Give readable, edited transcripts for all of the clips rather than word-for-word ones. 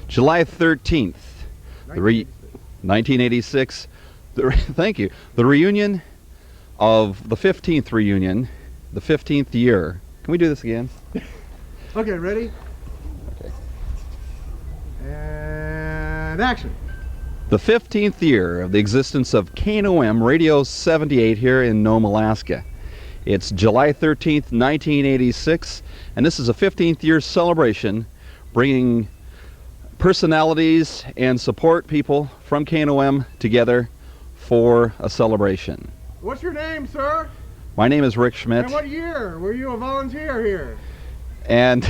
July 13th, 1986. Thank you. The reunion of the 15th reunion, the 15th year. Can we do this again? Okay, ready? Okay. And action. The 15th year of the existence of KNOM Radio 78 here in Nome, Alaska. It's July 13th, 1986, and this is a 15th year celebration bringing personalities and support people from KNOM together for a celebration. What's your name, sir? My name is Ric Schmidt. And what year were you a volunteer here? And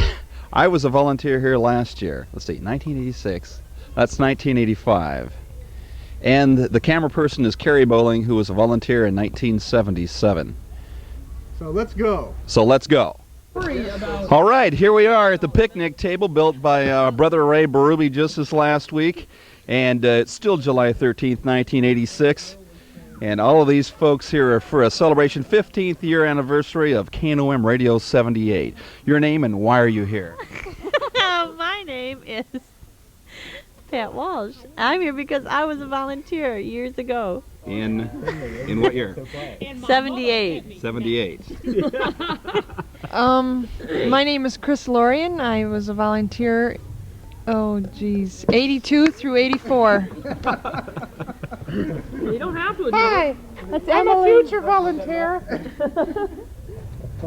I was a volunteer here last year. Let's see, 1986. That's 1985. And the camera person is Cary Bolling, who was a volunteer in 1977. So let's go. So let's go. All right, here we are at the picnic table built by Brother Ray Berube just this last week. And it's still July 13th, 1986. And all of these folks here are for a celebration 15th year anniversary of KNOM Radio 78. Your name and why are you here? My name is Pat Walsh. I'm here because I was a volunteer years ago. In what year? 78. 78. My name is Laurion. I was a volunteer, 82 through 84. You don't have to. Hi, I'm a future volunteer.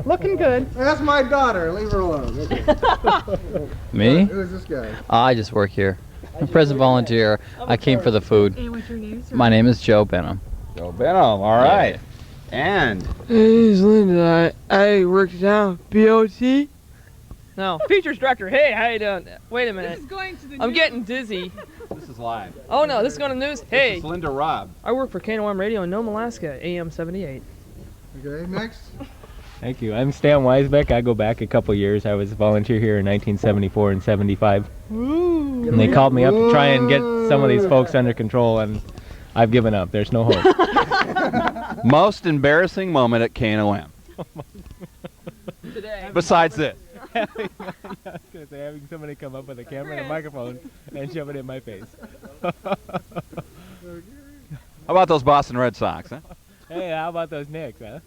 Looking good. That's my daughter. Leave her alone. Okay. Me? Who's this guy? I just work here. I'm present volunteer. I came for the food. And what's your name, sir? My name is Joe Benum. Joe Benum, all right. And My name is Linda. I work now. BOT. No, features director. Hey, how you doing? Wait a minute. I'm getting dizzy. this is live. Oh no, this is going to news. Hey, This is Linda Robb. I work for KNOM Radio in Nome, Alaska, AM 78. Okay, next. Thank you. I'm Stan Weisbeck. I go back a couple years. I was a volunteer here in 1974 and 75. Ooh. And they called me up to try and get some of these folks under control, and I've given up. There's no hope. Most embarrassing moment at KNOM. Today. Besides this. I was going to say, having somebody come up with a camera and a microphone and shove it in my face. How about those Boston Red Sox, huh? Hey, how about those Knicks, huh?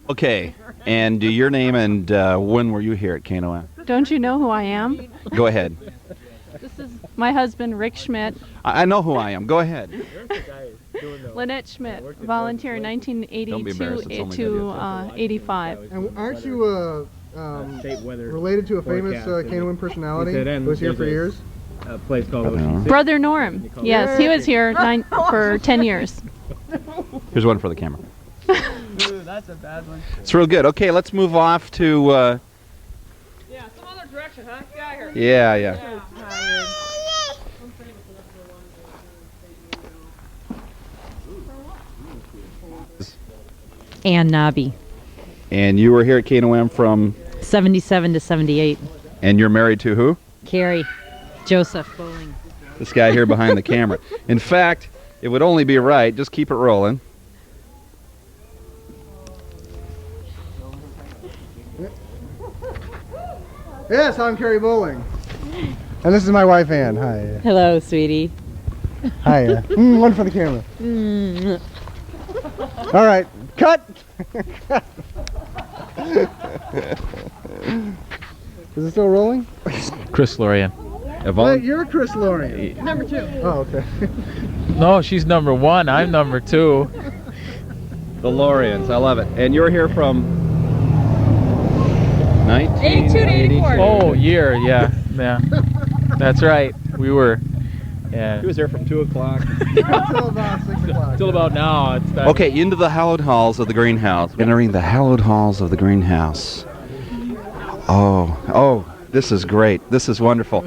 Okay, and your name and when were you here at KNOM? Don't you know who I am? Go ahead. This is my husband, Ric Schmidt. I know who I am. Go ahead. Lynette Schmidt, volunteer in Don't be 1982 embarrassed, it's only to 85. And aren't you related to a famous KNOM personality who was here for years? A place called Ocean City. Brother Norm. Yes, he was here for 10 years. Here's one for the camera. Ooh, that's a bad one. It's real good. Okay, let's move off to... Yeah, some other direction, huh? Get out of here. yeah. And Knobbe. And you were here at KNOM from... 77 to 78. And you're married to who? Cary. Joseph Bolling. This guy here behind the camera. In fact, it would only be right. Just keep it rolling. Yes, I'm Cary Bolling. And this is my wife, Ann. Hi. Hello, sweetie. Hi. One for the camera. All right. Cut! Is it still rolling? Laurion. Wait, you're Laurion. Number 2. Oh, okay. No, she's number 1. I'm number 2. The Laurions. I love it. And you're here from... 82 to 84. Oh, year, yeah. That's right. We were... Yeah. He was there from 2 o'clock. Until about 6 o'clock. Till about now. It's time. Okay, into the hallowed halls of the greenhouse. Entering the hallowed halls of the greenhouse. Oh, this is great. This is wonderful.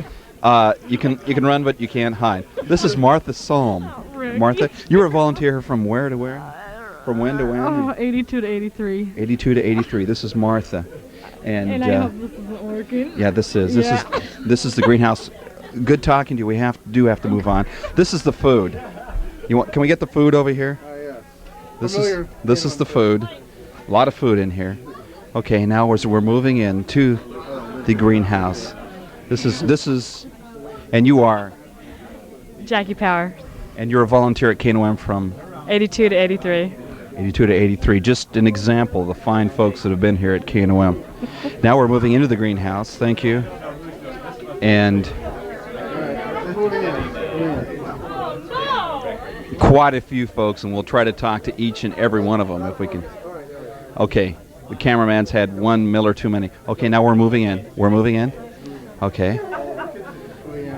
You can run, but you can't hide. This is Martha Solm. Martha, you were a volunteer from where to where? From when to when? 82 to 83. 82 to 83. This is Martha. And I hope this isn't working. Yeah, this is the greenhouse. Good talking to you. We have to move on. This is the food. Can we get the food over here? Yeah. This is the food. A lot of food in here. Okay, now we're moving into the greenhouse. This is, and you are? Jackie Power. And you're a volunteer at KNOM from? 82 to 83. 82 to 83. Just an example of the fine folks that have been here at KNOM. Now we're moving into the greenhouse. Thank you. And quite a few folks, and we'll try to talk to each and every one of them if we can. Okay, the cameraman's had one Miller too many. Okay, now we're moving in. We're moving in. Okay.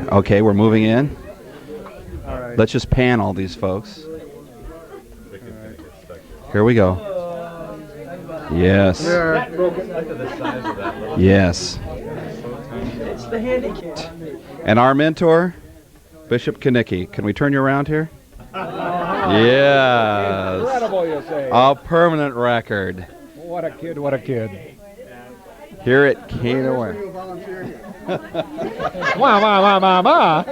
Okay, we're moving in. Let's just pan all these folks. Here we go. Yes. Yes. It's the handicap. And our mentor, Bishop Kaniecki. Can we turn you around here? Yes. Incredible, you say. A permanent record. What a kid, what a kid. Here at KNOM. Wah, wah, wah, wah, wah.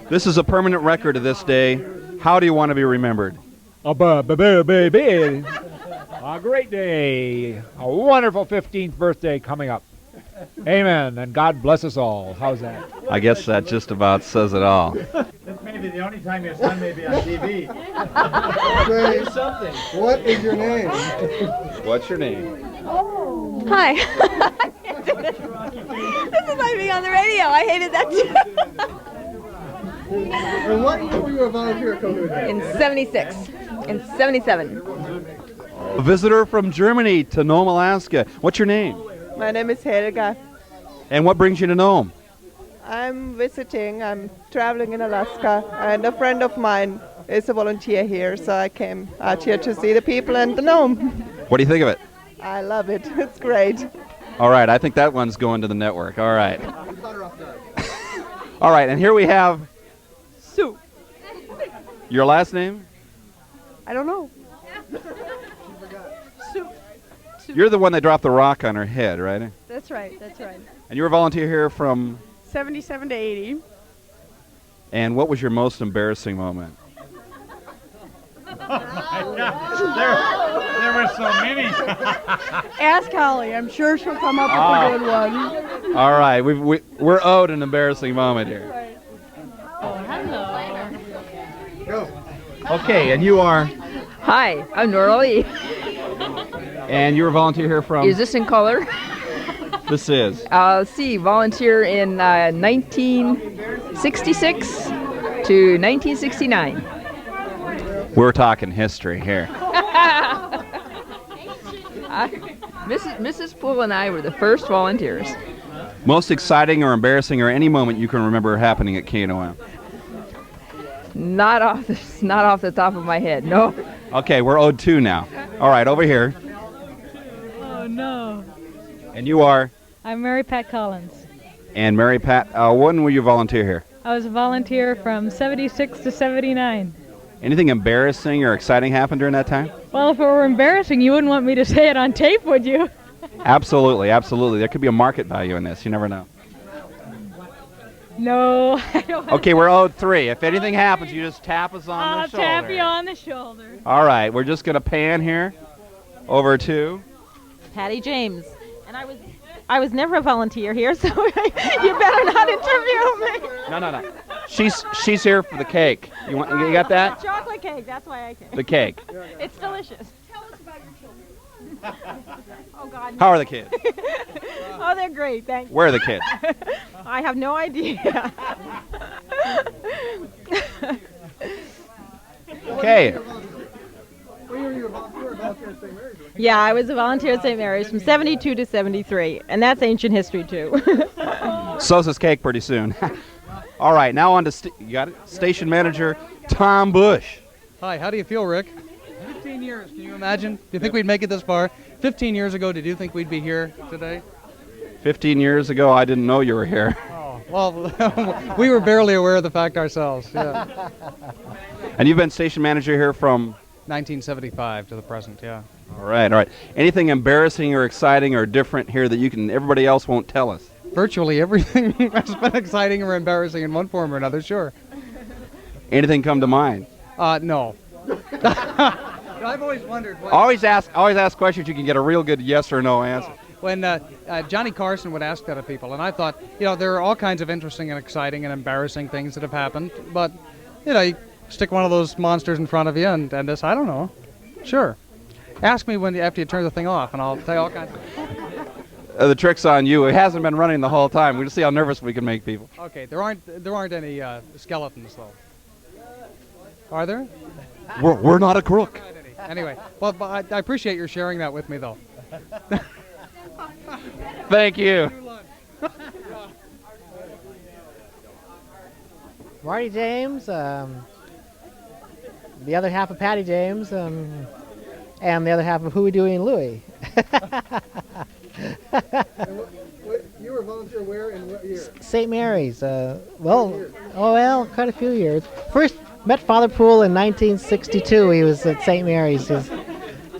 This is a permanent record of this day. How do you want to be remembered? A great day. A wonderful 15th birthday coming up. Amen. And God bless us all. How's that? I guess that just about says it all. This may be the only time your son may be on TV. Say, what is your name? What's your name? Hi. This is like being on the radio. I hated that too. And what year were you a volunteer at Coco? In 76. In 77. A visitor from Germany to Nome, Alaska. What's your name? My name is Helga. And what brings you to Nome? I'm visiting. I'm traveling in Alaska, and a friend of mine is a volunteer here, so I came out here to see the people and the Nome. What do you think of it? I love it. It's great. All right, I think that one's going to the network. All right. All right, and here we have Sue. Your last name? I don't know. Sue. You're the one that dropped the rock on her head, right? That's right. That's right. And you were a volunteer here from? 77 to 80. And what was your most embarrassing moment? Oh my God. There were so many. Ask Holly. I'm sure she'll come up with a good one. All right, we're owed an embarrassing moment here. Oh, hello. Go. Okay, and you are? Hi, I'm Noralee. And you're a volunteer here from? Is this in color? This is? Volunteer in 1966 to 1969. We're talking history here. Mrs. Poole and I were the first volunteers. Most exciting or embarrassing or any moment you can remember happening at KNOM? Not off the top of my head, no. Okay, we're owed two now. All right, over here. Oh, no. And you are? I'm Mary Pat Collins. And Mary Pat, when will you volunteer here? I was a volunteer from 76 to 79. Anything embarrassing or exciting happened during that time? Well, if it were embarrassing, you wouldn't want me to say it on tape, would you? Absolutely, absolutely. There could be a market value in this. You never know. No, I don't. Okay, we're owed three. If anything happens, you just tap us on the shoulder. I'll tap you on the shoulder. All right, we're just going to pan here over to Patty James. And I was never a volunteer here, so you better not interview me. No. She's here for the cake. You got that? Chocolate cake. That's why I came. The cake. It's delicious. Tell us about your children. Oh God. How are the kids? Oh, they're great. Thank you. Where are the kids? I have no idea. Okay. Yeah, I was a volunteer at St. Mary's from 72 to 73, and that's ancient history too. So's this cake pretty soon. All right, now on to you got it? Station manager Tom Busch. Hi, how do you feel, Rick? 15 years, can you imagine? Do you think we'd make it this far? 15 years ago, did you think we'd be here today? 15 years ago, I didn't know you were here. Oh, well, we were barely aware of the fact ourselves, yeah. And you've been station manager here from? 1975 to the present, yeah. All right. Anything embarrassing or exciting or different here that everybody else won't tell us? Virtually everything has been exciting or embarrassing in one form or another, sure. Anything come to mind? No. I've always wondered. Always ask questions you can get a real good yes or no answer. when Johnny Carson would ask that of people, and I thought, there are all kinds of interesting and exciting and embarrassing things that have happened, but, you stick one of those monsters in front of you and this, I don't know. Sure. Ask me after you turn the thing off, and I'll tell you all kinds of The trick's on you. It hasn't been running the whole time. We'll see how nervous we can make people. Okay, there aren't any skeletons, though. Are there? We're not a crook. Anyway, well, I appreciate your sharing that with me, though. Thank you. Marty James, the other half of Patty James, and the other half of Huey, Dewey, and Louie. You were volunteer where and what year? St. Mary's. Quite a few years. First met Father Poole in 1962. He was at St. Mary's,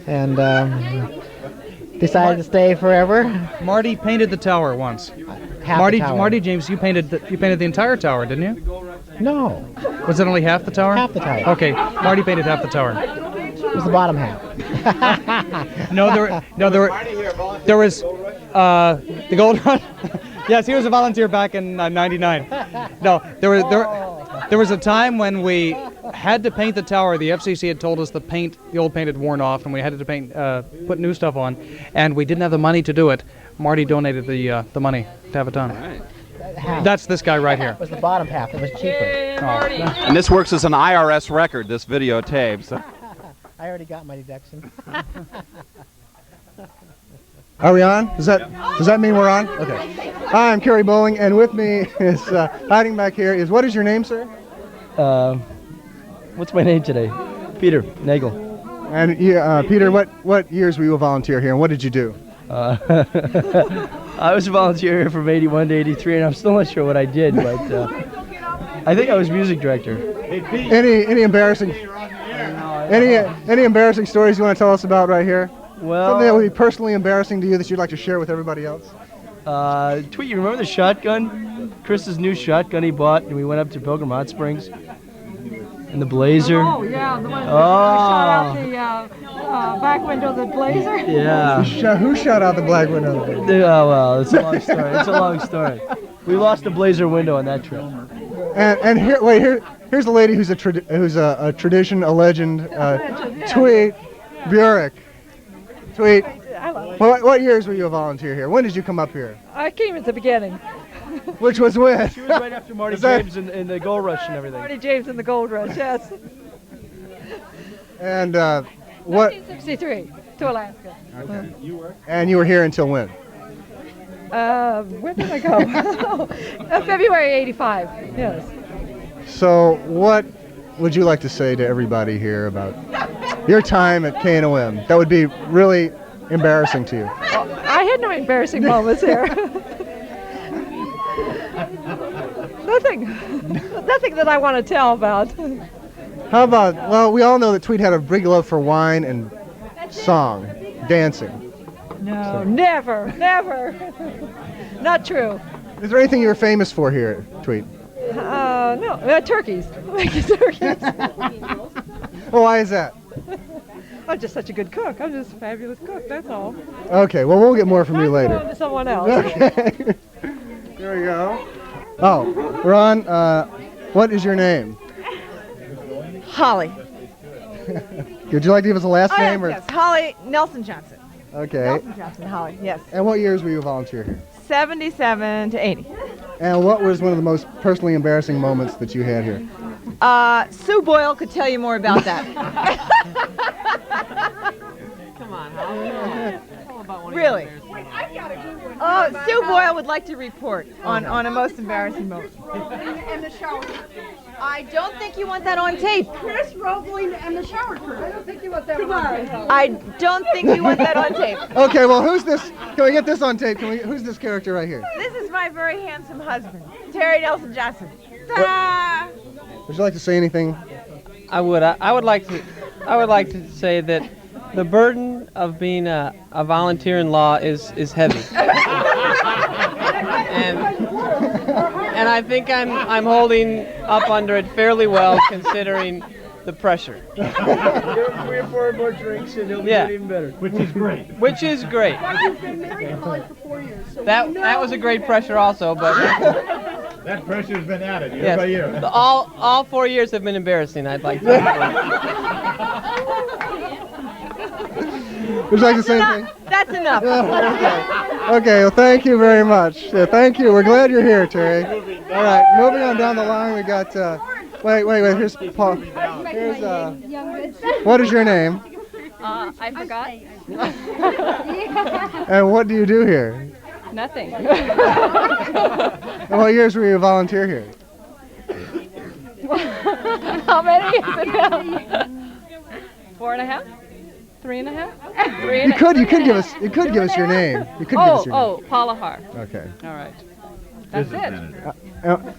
and decided to stay forever. Marty painted the tower once. Marty James, you painted the entire tower, didn't you? No. Was it only half the tower? Half the tower. Okay, Marty painted half the tower. It was the bottom half. There was the Gold Run. Yes, he was a volunteer back in '99. No, there was a time when we had to paint the tower. The FCC had told us the old paint had worn off, and we had to put new stuff on, and we didn't have the money to do it. Marty donated the money to have it done. Right. That's this guy right here. It was the bottom half. It was cheaper. And this works as an IRS record, this videotape. So. I already got my deduction. Are we on? Does that mean we're on? Okay. Hi, I'm Cary Bolling, and with me is hiding back here is, what is your name, sir? What's my name today? Peter Neagle. And Peter, what years were you a volunteer here, and what did you do? I was a volunteer here from '81 to '83, and I'm still not sure what I did, but I think I was music director. Any embarrassing stories you want to tell us about right here? Well, something that would be personally embarrassing to you that you'd like to share with everybody else? Tweet, you remember the shotgun? Chris's new shotgun he bought, and we went up to Pilgrim Hot Springs. And the Blazer. Oh, yeah, the one that shot out the back window of the Blazer. Yeah. Who shot out the black window? Oh, well, it's a long story. It's a long story. We lost the Blazer window on that trip. And here's a lady who's a tradition, a legend. Tweet, Burik. Tweet. What years were you a volunteer here? When did you come up here? I came at the beginning. Which was when? She was right after Marty James in the Gold Rush and everything. Marty James in the Gold Rush, yes. And what? 1963 to Alaska. Okay. And you were here until when? Where did I go? February '85. Yes. So what would you like to say to everybody here about your time at KNOM? That would be really embarrassing to you. I had no embarrassing moments here. Nothing that I want to tell about. How about, well, we all know that Tweet had a big love for wine and song, dancing. No, never. Not true. Is there anything you're famous for here, Tweet? No, turkeys. Turkeys. Well, why is that? I'm just such a good cook. I'm just a fabulous cook, that's all. Okay, well, we'll get more from you later. To someone else. Okay. There we go. Oh, Ron, what is your name? Holly. Would you like to give us a last name? Or? Yes, Holly Nelson Johnson. Okay. Nelson Johnson, Holly, yes. And what years were you a volunteer here? 77 to 80. And what was one of the most personally embarrassing moments that you had here? Sue Boyle could tell you more about that. Come on, Holly. Really? Oh, Sue Boyle would like to report on a most embarrassing moment. And the shower. I don't think you want that on tape. Chris Roebling and the shower crew. I don't think you want that on tape. I don't think you want that on tape. Okay, well, who's this? Can we get this on tape? Who's this character right here? This is my very handsome husband, Terry Nelson Johnson. Would you like to say anything? I would like to say that the burden of being a volunteer in law is heavy. And I think I'm holding up under it fairly well, considering the pressure. Give him 3 or 4 more drinks and he'll be even better. Which is great. Which is great. I've been married to Polly for 4 years. So That was a great pressure also, but That pressure's been added year yes, by year. all 4 years have been embarrassing. I'd like to. Would you like to say anything? That's enough. Okay, well, thank you very much. Yeah, thank you. We're glad you're here, Terry. All right, moving on down the line, we got. Wait. Here's Paul. Here's what is your name? I forgot. And what do you do here? Nothing. And what years were you a volunteer here? How many is it now? 4.5? 3.5? You could give us your name. You could give us your name. Paula Harr. Okay. All right. That's it.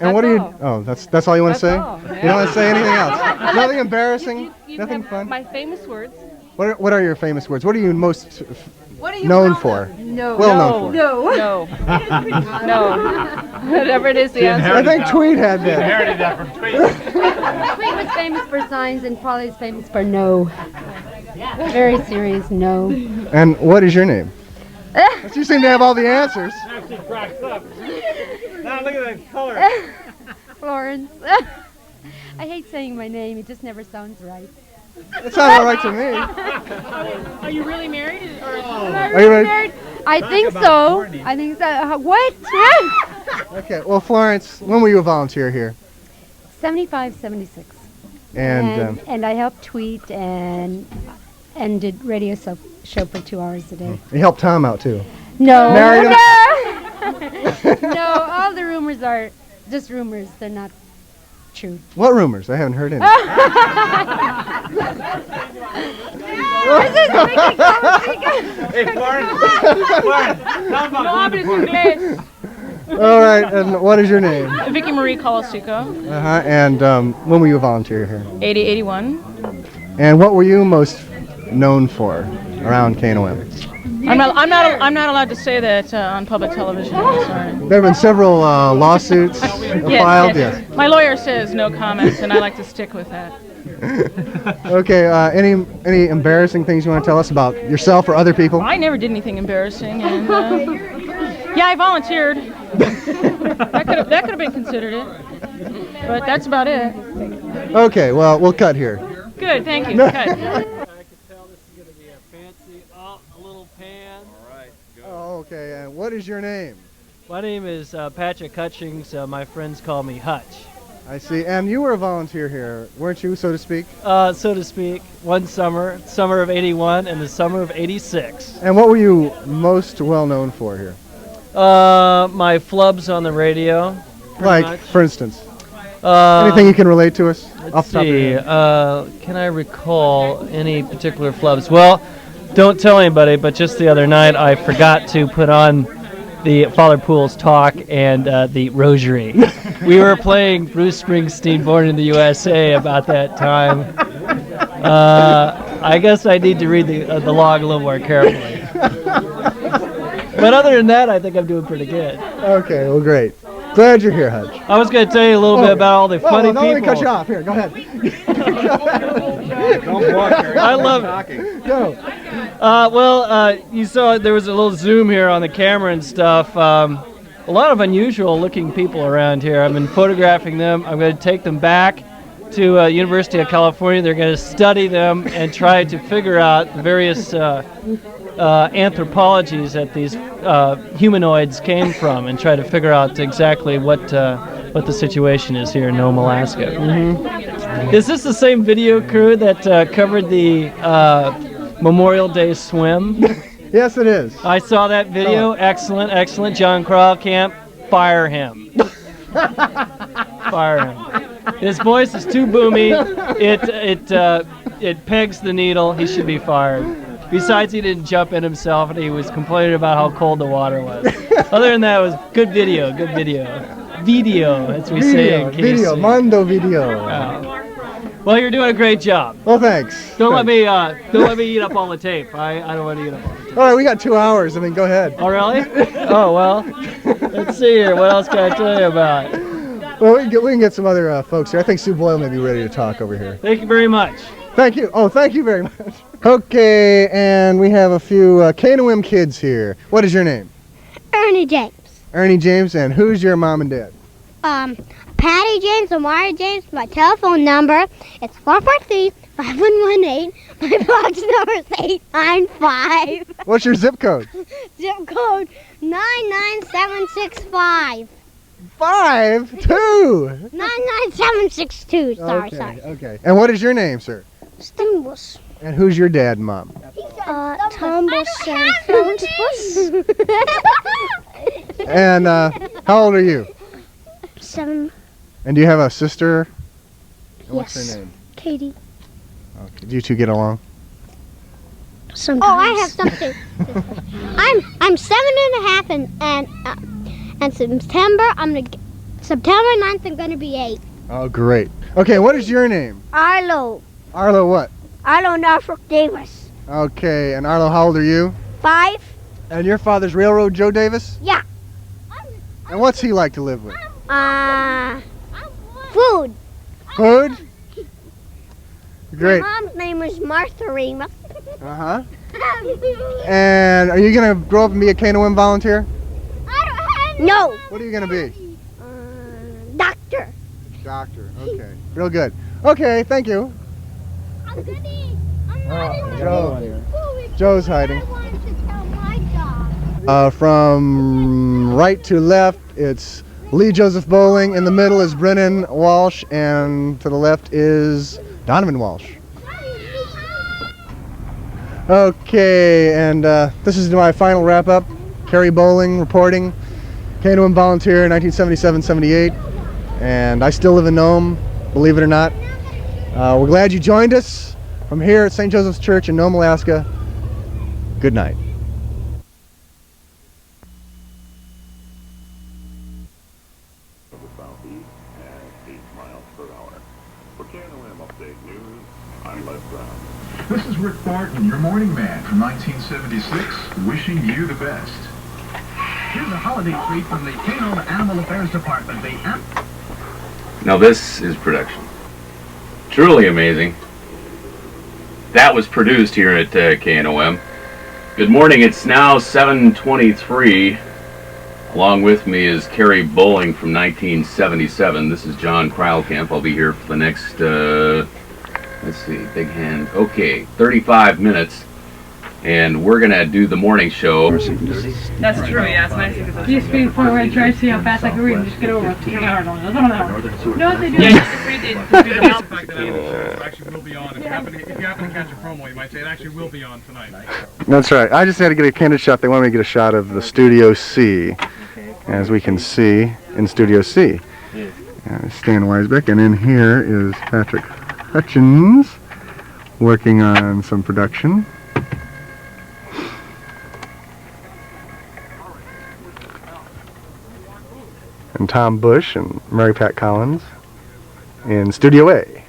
And what do you? all. Oh, that's all you want to say? all, You don't want to say anything else? Nothing embarrassing? Nothing fun? My famous words. What are your famous words? What are you most known for? No. Well known for? No. No. Whatever it is, the answer. I think Tweed had that. Inherited that from Tweed. Tweed was famous for signs and Polly's famous for no. Very serious no. And what is your name? You seem to have all the answers. Actually cracks up. Now look at that color. Florence. I hate saying my name. It just never sounds right. It sounds all right to me. Are you really married? Or Are you ready? I think so. I think so. What? Okay. Well, Florence, when were you a volunteer here? 75, 76. And I helped tweet and did radio show for 2 hours a day. you helped Tom out too. No. Married him? No, all the rumors are just rumors. They're not true. What rumors? I haven't heard any. Hey, Florence. How about All right. And what is your name? Vicki Marie Colacicco. And when were you a volunteer here? 80-81. And what were you most known for around KNOM? I'm not allowed to say that on public television. I'm sorry. There have been several lawsuits filed. Yes. My lawyer says no comments, and I like to stick with that. Okay. Any embarrassing things you want to tell us about yourself or other people? I never did anything embarrassing, and yeah, I volunteered. that could have been considered it, but that's about it. Okay. Well, we'll cut here. Good, thank you. Cut. Oh, okay. And what is your name? My name is Patrick Hutchings. My friends call me Hutch. I see. And you were a volunteer here, weren't you, so to speak? So to speak. One summer of 81 and the summer of 86. And what were you most well known for here? My flubs on the radio. Like, much. for instance? Anything you can relate to us? Let's see. Can I recall any particular flubs? Well, don't tell anybody, but just the other night I forgot to put on the Father Poole's talk and the Rosary. We were playing Bruce Springsteen, Born in the USA, about that time. I guess I need to read the log a little more carefully. But other than that, I think I'm doing pretty good. Okay, well, great. Glad you're here, Hutch. I was going to tell you a little bit about all the funny people. Let me cut you off. Here, go ahead. Don't walk, Harry. I love talking. Go. You saw there was a little zoom here on the camera and stuff. A lot of unusual looking people around here. I've been photographing them. I'm going to take them back to University of California. They're going to study them and try to figure out the various anthropologies that these humanoids came from, and try to figure out exactly what the situation is here in Nome, Alaska. Mm-hmm. Is this the same video crew that covered the Memorial Day swim? Yes, it is. I saw that video. Excellent, excellent. John Camp, fire him. Fire him. His voice is too boomy. It pegs the needle. He should be fired. Besides, he didn't jump in himself, and he was complaining about how cold the water was. Other than that, it was good video, good video. Video, as we say in KC. Video, Mondo Video. Well, you're doing a great job. Well, thanks. Don't let me eat up all the tape. I don't want to eat up all the tape. All right, we got 2 hours. I mean, go ahead. Oh, really? Oh, well. Let's see here. What else can I tell you about? Well, we can get some other folks here. I think Sue Boyle may be ready to talk over here. Thank you very much. Thank you. Oh, thank you very much. Okay, and we have a few KNOM kids here. What is your name? Ernie James. Ernie James, and who's your mom and dad? Patty James and Marty James. My telephone number is 443-5118. My box number is 895. What's your zip code? Zip code 99765. 52. 99762. Sorry. Okay. And what is your name, sir? Stephen Busch. And who's your dad and mom? Tom Busch and Florence Busch. And how old are you? 7. And do you have a sister? And what's Yes. her name? Katie. Okay. Do you two get along? Sometimes. Oh, I have something. I'm 7.5 and September September 9th I'm gonna be 8. Oh, great. Okay, what is your name? Arlo. Arlo what? Arlo Norfolk Davis. Okay, and Arlo, how old are you? 5. And your father's Railroad Joe Davis? Yeah. And what's he like to live with? Food. Food? Great. My mom's name is Martha Rima. Uh-huh. And are you going to grow up and be a KNOM volunteer? No. What are you going to be? Doctor. Doctor, okay. Real good. Okay, thank you. Joe's hiding. From right to left, it's Lee Joseph Bolling. In the middle is Brennan Walsh, and to the left is Donovan Walsh. Okay, and this is my final wrap-up. Cary Bolling reporting. KNOM volunteer, 1977-78, and I still live in Nome, believe it or not. We're glad you joined us from here at St. Joseph's Church in Nome, Alaska. Good night. This is Rick Barton, your morning man from 1976, wishing you the best. Here's a holiday treat from the KNOM Animal Affairs Department. Now this is production. Truly amazing. That was produced here at KNOM. Good morning, it's now 7:23. Along with me is Cary Bolling from 1977. This is John Kreilkamp. I'll be here for the next, let's see, big hand. Okay, 35 minutes. And we're going to do the morning show. That's true, yeah, it's nice to get those. You speak forward and try to see how fast I can read and just get over it. You know what they do? Yeah, it actually will be on. If you happen to catch a promo, you might say it actually will be on tonight. That's right. I just had to get a candid shot. They wanted me to get a shot of the Studio C, as we can see in Studio C. Stan Weisbeck, and in here is Patrick Hutchings working on some production. And Tom Busch and Mary Pat Collins in Studio A.